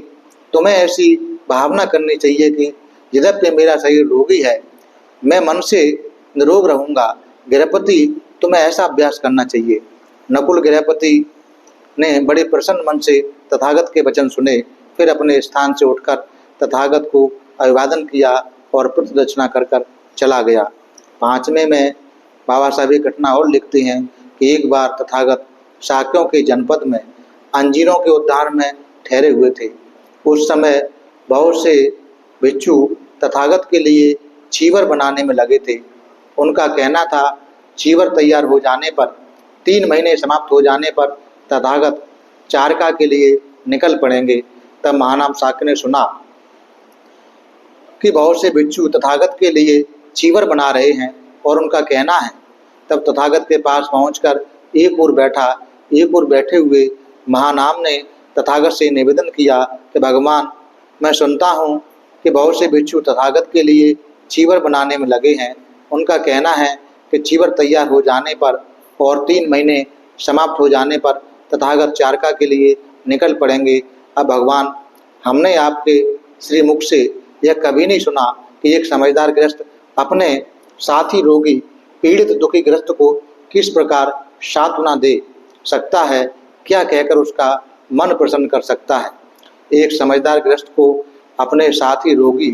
[SPEAKER 1] तुम्हें ऐसी भावना करनी चाहिए कि यद्यपि मेरा शरीर रोगी है, मैं मन से निरोग रहूँगा। गृहपति, तुम्हें ऐसा अभ्यास करना चाहिए। नकुल गृहपति ने बड़े प्रसन्न मन से तथागत के वचन सुने, फिर अपने स्थान से उठकर तथागत को अभिवादन किया और प्रतिदक्षिणा कर चला गया। 5वें में बाबा साहब एक घटना और लिखते हैं कि एक बार तथागत शाक्यों के जनपद में अंजीरों के उद्यान में ठहरे हुए थे। उस समय बहुत से भिक्षु तथागत के लिए चीवर बनाने में लगे थे। उनका कहना था, चीवर तैयार हो जाने पर, 3 महीने समाप्त हो जाने पर तथागत चारका के लिए निकल पड़ेंगे। तब महानाम शाक्य ने सुना कि बहुत से भिक्षु तथागत के लिए चीवर बना रहे हैं और उनका कहना है। तब तथागत के पास पहुंचकर एक ओर बैठे हुए महानाम ने तथागत से निवेदन किया कि भगवान, मैं सुनता हूँ कि बहुत से भिक्षु तथागत के लिए चीवर बनाने में लगे हैं। उनका कहना है कि चीवर तैयार हो जाने पर और 3 महीने समाप्त हो जाने पर तथागत चारका के लिए निकल पड़ेंगे। अब भगवान, हमने आपके श्री मुख से यह कभी नहीं सुना कि एक समझदार गृहस्थ अपने साथी रोगी, पीड़ित, दुखी गृहस्थ को किस प्रकार सांत्वना दे सकता है, क्या कहकर उसका मन प्रसन्न कर सकता है। एक समझदार गृहस्थ को अपने साथी रोगी,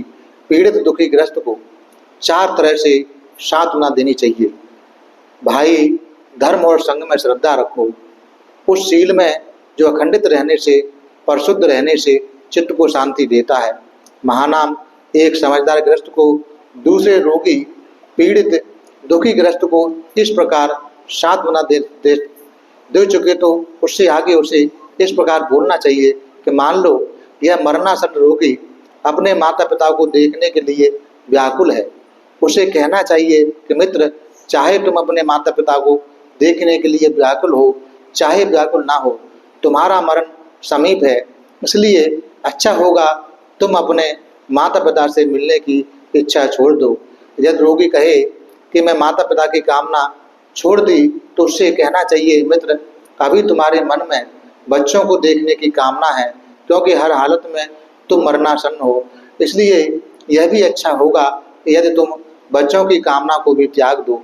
[SPEAKER 1] पीड़ित, दुखी गृहस्थ को 4 तरह से सांत्वना देनी चाहिए। भाई, धर्म और संग में श्रद्धा रखो, उस सील में जो अखंडित रहने से, परिशुद्ध रहने से चित्त को शांति देता है। महानाम एक समझदार गृहस्थ को दूसरे रोगी, पीड़ित, दुखी गृहस्थ को इस प्रकार सांत्वना दे चुके तो उससे आगे उसे इस प्रकार बोलना चाहिए कि मान लो यह मरणासन्न रोगी अपने माता पिता को देखने के लिए व्याकुल है। उसे कहना चाहिए कि मित्र, चाहे तुम अपने माता पिता को देखने के लिए व्याकुल हो, चाहे व्याकुल ना हो, तुम्हारा मरण समीप है, इसलिए अच्छा होगा तुम अपने माता पिता से मिलने की इच्छा छोड़ दो। यदि रोगी कहे कि मैं माता पिता की कामना छोड़ दी तो उससे कहना चाहिए, मित्र, अभी तुम्हारे मन में बच्चों को देखने की कामना है, क्योंकि हर हालत में तुम मरणासन्न हो, इसलिए यह भी अच्छा होगा यदि तुम बच्चों की कामना को भी त्याग दो।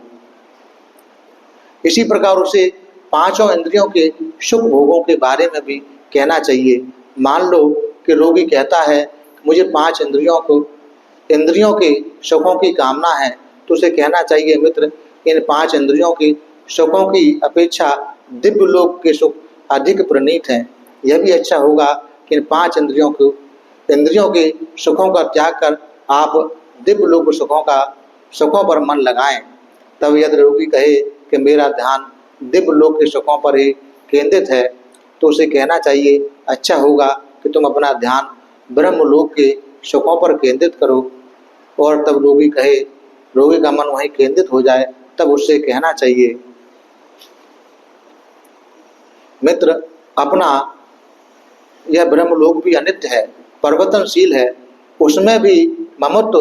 [SPEAKER 1] इसी प्रकार उसे 5 इंद्रियों के सुख भोगों के बारे में भी कहना चाहिए। मान लो कि रोगी कहता है, मुझे 5 इंद्रियों के सुखों की कामना है, तो उसे कहना चाहिए, मित्र, इन 5 इंद्रियों के सुखों की अपेक्षा दिव्य लोक के सुख अधिक प्रणीत हैं। यह भी अच्छा होगा कि इन 5 इंद्रियों के सुखों का त्याग कर आप दिव्य लोक सुखों पर मन लगाएं। तब यदि रोगी कहे कि मेरा ध्यान दिव्य लोक के सुखों पर ही केंद्रित है, तो उसे कहना चाहिए, अच्छा होगा कि तुम अपना ध्यान ब्रह्मलोक के सुखों पर केंद्रित करो। और तब रोगी का मन वहीं केंद्रित हो जाए, तब उससे कहना चाहिए, मित्र, अपना यह ब्रह्मलोक भी अनित्य है, परिवर्तनशील है, उसमें भी ममत्व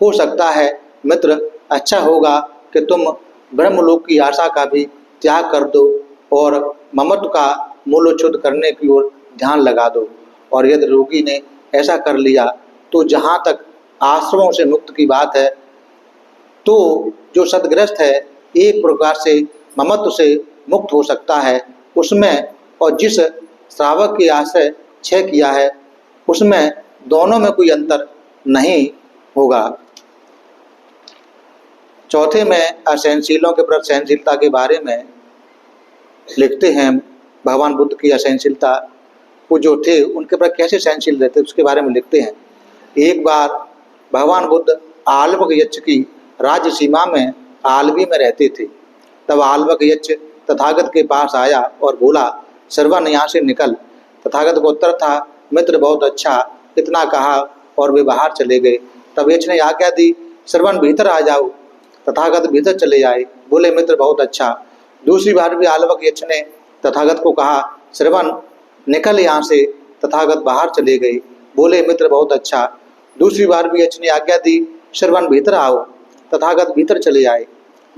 [SPEAKER 1] हो सकता है। मित्र, अच्छा होगा कि तुम ब्रह्मलोक की आशा का भी त्याग कर दो और ममत्व का मूल्योच्युत करने की ओर ध्यान लगा दो। और यदि रोगी ने ऐसा कर लिया तो जहाँ तक आश्रमों से मुक्त की बात है, तो जो सद्गृहस्थ है एक प्रकार से ममत्व से मुक्त हो सकता है उसमें, और जिस श्रावक के आश्रय क्षय किया है उसमें दोनों में कोई अंतर नहीं होगा। चौथे में असहनशीलों के प्रति सहनशीलता के बारे में लिखते हैं भगवान बुद्ध की असहनशीलता वो जो थे उनके पर कैसे सहनशील रहते उसके बारे में लिखते हैं। एक बार भगवान बुद्ध आलवक यक्ष की राज्य सीमा में आलवी में रहते थे। तब आलवक यक्ष तथागत के पास आया और बोला, श्रवण यहाँ से निकल। तथागत को उत्तर था, मित्र बहुत अच्छा। इतना कहा और वे बाहर चले गए। तब यक्ष ने आज्ञा दी, श्रवण भीतर आ जाओ। तथागत भीतर चले आए, बोले मित्र बहुत अच्छा। दूसरी बार भी आलवक यक्ष ने तथागत को कहा, श्रवण निकल यहाँ से। तथागत बाहर चले गए, बोले मित्र बहुत अच्छा। दूसरी बार भी यक्ष ने आज्ञा दी, श्रवण भीतर आओ। तथागत भीतर चले आए,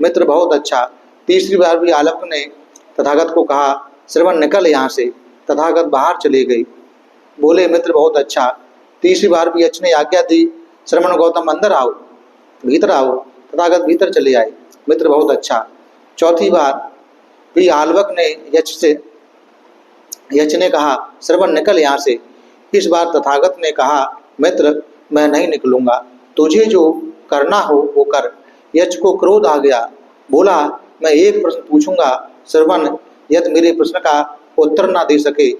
[SPEAKER 1] मित्र बहुत अच्छा। तीसरी बार भी आलवक ने तथागत को कहा, श्रवण निकल यहाँ से। तथागत बाहर चले गए, बोले मित्र बहुत अच्छा। तीसरी बार भी यक्ष ने आज्ञा दी, श्रवण गौतम अंदर आओ, भीतर आओ। तथागत भीतर चले आए, मित्र बहुत अच्छा। चौथी बार भी आलवक ने यक्ष ने कहा, श्रवण निकल यहाँ से। इस बार तथागत ने कहा, मित्र मैं नहीं निकलूंगा, तुझे जो करना हो वो कर। यक्ष को क्रोध आ गया, बोला मैं एक प्रश्न पूछूंगा, श्रवण यदि मेरे प्रश्न का उत्तर ना दे सके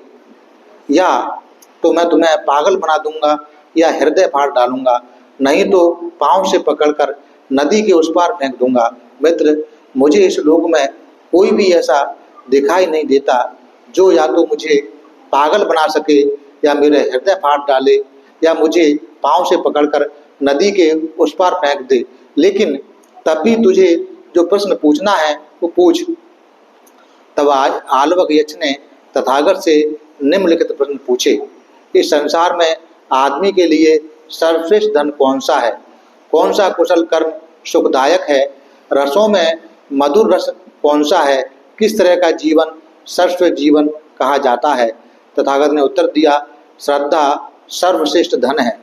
[SPEAKER 1] या तो मैं तुम्हें पागल बना दूंगा या हृदय फाड़ डालूंगा, नहीं तो पांव से पकड़कर नदी के उस पार फेंक दूंगा। मित्र मुझे इस लोक में कोई भी ऐसा दिखाई नहीं देता जो या तो मुझे पागल बना सके या मेरे हृदय फाड़ डाले या मुझे पांव से पकड़कर नदी के उस पार फेंक दे। लेकिन तब भी तुझे जो प्रश्न पूछना है वो पूछ। तब आज आलवक यक्ष ने तथागत से निम्नलिखित प्रश्न पूछे, इस संसार में आदमी के लिए सर्वश्रेष्ठ धन कौन सा है? कौन सा कुशल कर्म सुखदायक है? रसों में मधुर रस कौन सा है? किस तरह का जीवन सर्वश्रेष्ठ जीवन कहा जाता है? तथागत ने उत्तर दिया, श्रद्धा सर्वश्रेष्ठ धन है।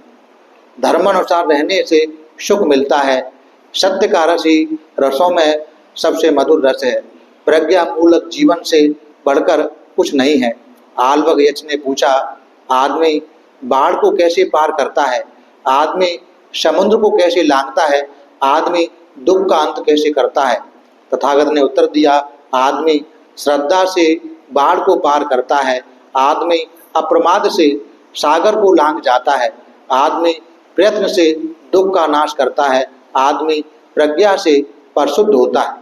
[SPEAKER 1] धर्मानुसार रहने से सुख मिलता है। सत्य का रस ही रसों में सबसे मधुर रस है। प्रज्ञा मूलक जीवन से बढ़कर कुछ नहीं है। आलवक यक्ष ने पूछा, आदमी बाढ़ को कैसे पार करता है? आदमी समुद्र को कैसे लांघता है? आदमी दुख का अंत कैसे करता है? तथागत ने उत्तर दिया, आदमी श्रद्धा से बाढ़ को पार करता है। आदमी अप्रमाद से सागर को लांघ जाता है। आदमी प्रयत्न से दुख का नाश करता है। आदमी प्रज्ञा से परिशुद्ध होता है।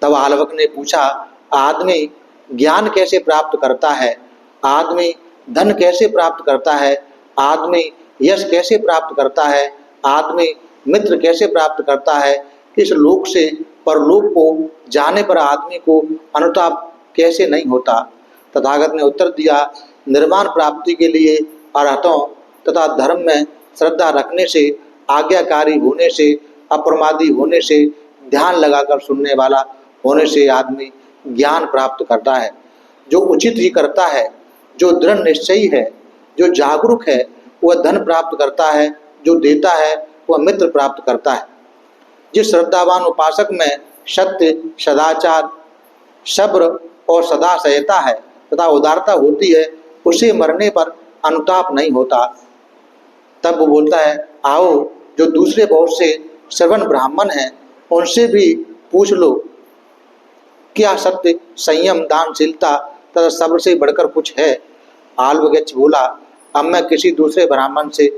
[SPEAKER 1] तब आलवक ने पूछा, आदमी ज्ञान कैसे प्राप्त करता है? आदमी धन कैसे प्राप्त करता है? आदमी यश कैसे प्राप्त करता है? आदमी मित्र कैसे प्राप्त करता है? इस लोक से परलोक को जाने पर आदमी को अनुताप कैसे नहीं होता? तथागत ने उत्तर दिया, निर्वाण प्राप्ति के लिए अरहतों तथा धर्म में श्रद्धा रखने से, आज्ञाकारी होने से, अप्रमादी होने से, ध्यान लगाकर सुनने वाला होने से आदमी ज्ञान प्राप्त करता है। जो उचित ही करता है, जो दृढ़ निश्चयी है, जो जागरूक है, वह धन प्राप्त करता है। जो देता है वह मित्र प्राप्त करता है। जिस श्रद्धावान उपासक में सत्य, सदाचार, सब्र और सदा सहता है तथा उदारता होती है, उसे मरने पर अनुताप नहीं होता। तब वो बोलता है, आओ जो दूसरे बहुत से श्रवण ब्राह्मण हैं उनसे भी पूछ लो, क्या सत्य, संयम, दानशीलता तथा सब्र से बढ़कर कुछ है? आलवक यक्ष बोला, अब मैं किसी दूसरे ब्राह्मण से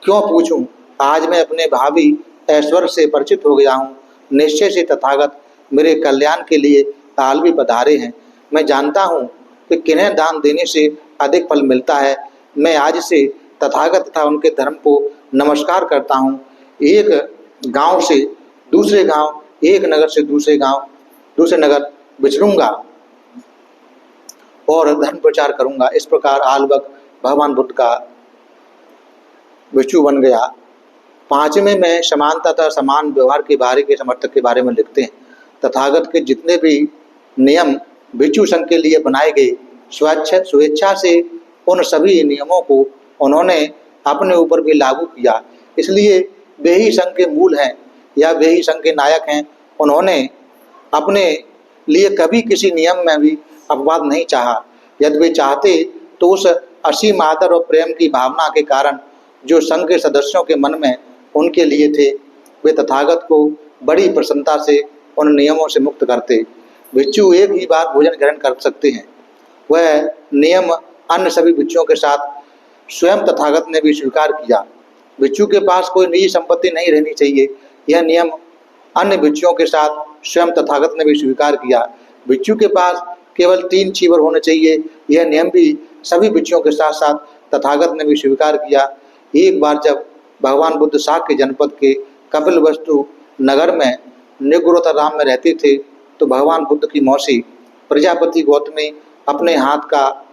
[SPEAKER 1] क्यों पूछूं? आज मैं अपने भावी ऐश्वर्य से परिचित हो गया हूँ। निश्चय से तथागत मेरे कल्याण के लिए आलवी पधारे हैं। मैं जानता हूँ कि किन्हें दान देने से अधिक फल मिलता है। मैं आज से तथागत तथा उनके धर्म को नमस्कार करता हूँ। एक गांव से दूसरे गांव, एक नगर से दूसरे गांव, दूसरे नगर विचरूंगा और धर्म प्रचार करूंगा। इस प्रकार आलवक भगवान बुद्ध का भिक्षु बन गया। पांचवें में समानता तथा समान व्यवहार के बारे के समर्थक के बारे में लिखते हैं। तथागत के जितने भी नियम भिक्षु संघ के लिए बनाए गए, स्वेच्छा से उन सभी नियमों को उन्होंने अपने ऊपर भी लागू किया। इसलिए वे ही संघ के मूल हैं या वे ही संघ के नायक हैं। उन्होंने अपने लिए कभी किसी नियम में भी अपवाद नहीं चाहा। यदि वे चाहते तो उस असीम आदर और प्रेम की भावना के कारण जो संघ के सदस्यों के मन में उनके लिए थे, वे तथागत को बड़ी प्रसन्नता से उन नियमों से मुक्त करते। भिक्षु एक ही बार भोजन ग्रहण कर सकते हैं। वह नियम अन्य सभी भिक्षुओं के साथ स्वयं तथागत ने भी स्वीकार किया। भिक्षु के पास कोई निजी संपत्ति नहीं रहनी चाहिए, यह नियम अन्य भिक्षुओं के साथ स्वयं तथागत ने भी स्वीकार किया। भिक्षु के पास केवल 3 चीवर होने चाहिए, यह नियम भी सभी भिक्षुओं के साथ साथ तथागत ने भी स्वीकार किया। एक बार जब भगवान बुद्ध शाक्य जनपद के कपिलवस्तु नगर में निगुरोताराम में रहते थे, तो भगवान बुद्ध की मौसी प्रजापति गौतमी अपने हाथ का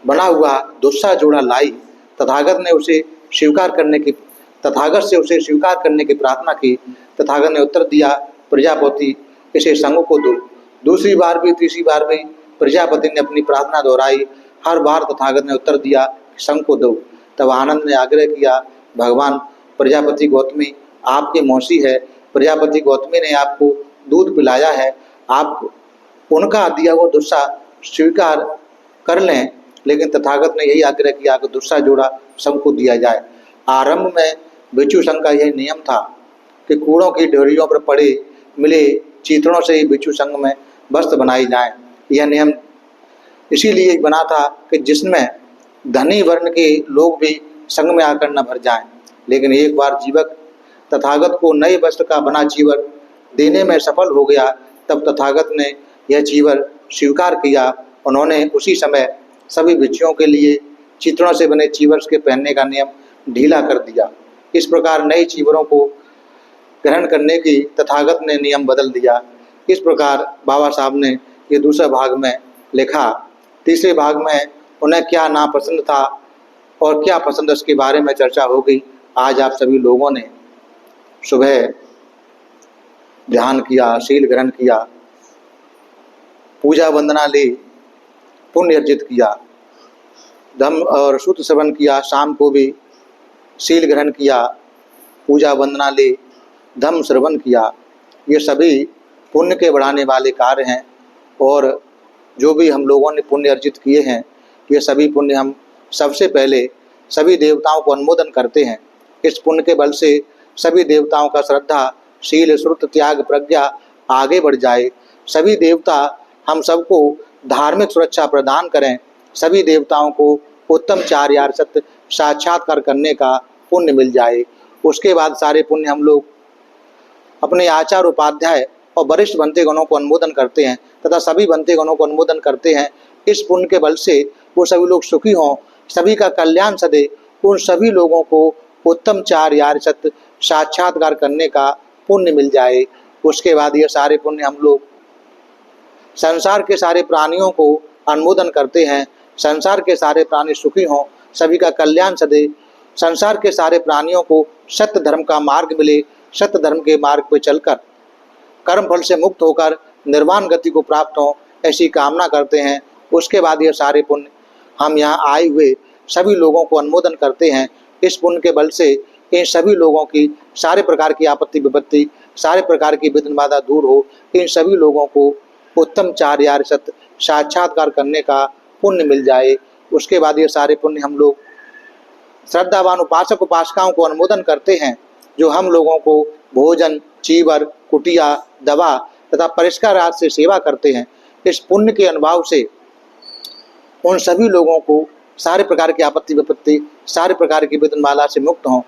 [SPEAKER 1] बना हुआ दुस्सा जोड़ा लाई। तथागत से उसे स्वीकार करने की प्रार्थना की। तथागत ने उत्तर दिया, प्रजापति इसे संघ को दो। दूसरी बार भी, तीसरी बार भी प्रजापति ने अपनी प्रार्थना दोहराई। हर बार तथागत ने उत्तर दिया, संघ को दो। तब आनंद ने आग्रह किया, भगवान प्रजापति गौतमी आपकी मौसी है, प्रजापति गौतमी ने आपको दूध पिलाया है, आप उनका दिया हुआ दुस्सा स्वीकार कर लें। लेकिन तथागत ने यही आग्रह किया कि दुस्सा जोड़ा सबको दिया जाए। आरंभ में भिक्षु संघ का यही नियम था कि कूड़ों की ढेरियों पर पड़े मिले चीथड़ों से ही भिक्षु संघ में वस्त्र बनाई जाए। यह नियम इसीलिए बना था कि जिसमें धनी वर्ण के लोग भी संघ में आकर न भर जाएं। लेकिन एक बार जीवक तथागत को नए वस्त्र का बना चीवर देने में सफल हो गया, तब तथागत ने यह चीवर स्वीकार किया। उन्होंने उसी समय सभी भिक्षुओं के लिए चित्रों से बने चीवर के पहनने का नियम ढीला कर दिया। इस प्रकार नए चीवरों को ग्रहण करने की तथागत ने नियम बदल दिया। इस प्रकार बाबा साहब ने ये दूसरे भाग में लिखा। तीसरे भाग में उन्हें क्या नापसंद था और क्या पसंद, उसके बारे में चर्चा हो गई। आज आप सभी लोगों ने सुबह ध्यान किया, शील ग्रहण किया, पूजा वंदना ली, पुण्य अर्जित किया, धम्म और सूत्र श्रवण किया, शाम को भी शील ग्रहण किया, पूजा वंदना ली, धम्म श्रवण किया। ये सभी पुण्य के बढ़ाने वाले कार्य हैं। और जो भी हम लोगों ने पुण्य अर्जित किए हैं, ये सभी पुण्य हम सबसे पहले सभी देवताओं को अनुमोदन करते हैं। इस पुण्य के बल से सभी देवताओं का श्रद्धा, शील, श्रुत, त्याग, प्रज्ञा आगे बढ़ जाए। सभी देवता हम सबको धार्मिक सुरक्षा प्रदान करें। सभी देवताओं को उत्तम चार्यार्थ साक्षात्कार करने का पुण्य मिल जाए। उसके बाद सारे पुण्य हम लोग अपने आचार्य, उपाध्याय और वरिष्ठ बनते गणों को अनुमोदन करते हैं तथा सभी बनते गणों को अनुमोदन करते हैं। इस पुण्य के बल से वो सभी लोग सुखी हों, सभी का कल्याण सदे, उन सभी लोगों को उत्तम चार्यार्थ साक्षात्कार करने का पुण्य मिल जाए। उसके बाद ये सारे पुण्य हम लोग संसार के सारे प्राणियों को अनुमोदन करते हैं। संसार के सारे प्राणी सुखी हों, सभी का कल्याण सदे, संसार के सारे प्राणियों को सत्य धर्म का मार्ग मिले, सत्य धर्म के मार्ग पर चलकर कर्म फल से मुक्त होकर निर्वाण गति को प्राप्त हो, ऐसी कामना करते हैं। उसके बाद ये सारे पुण्य हम यहाँ आए हुए सभी लोगों को अनुमोदन करते हैं। इस पुण्य के बल से इन सभी लोगों की सारे प्रकार की आपत्ति विपत्ति, सारे प्रकार की विघ्न बाधा दूर हो। इन सभी लोगों को उत्तम चार्यार्थ साक्षात्कार करने का पुण्य मिल जाए। उसके बाद ये सारे पुण्य हम लोग श्रद्धावान उपासक उपासिकाओं को अनुमोदन करते हैं, जो हम लोगों को भोजन, चीवर, कुटिया, दवा तथा परिष्कार आदि से सेवा करते हैं। इस पुण्य के अनुभव से उन सभी लोगों को सारे प्रकार की आपत्ति विपत्ति, सारे प्रकार की विघ्नमाला से मुक्त हों।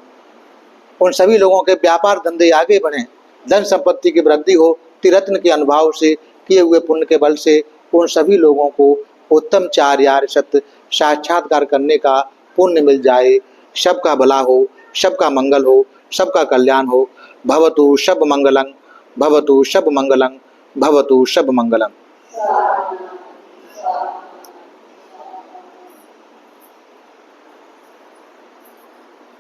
[SPEAKER 1] उन सभी लोगों के व्यापार धंधे आगे बढ़ें, धन संपत्ति की वृद्धि हो। त्रिरत्न के अनुभव से किए हुए पुण्य के बल से उन सभी लोगों को उत्तम चार्यार्थ साक्षात्कार करने का पुण्य मिल जाए। सबका भला हो, सबका मंगल हो, सबका कल्याण हो। भवतु सब मंगलं, भवतु सब मंगलं, भवतु सब मंगलं।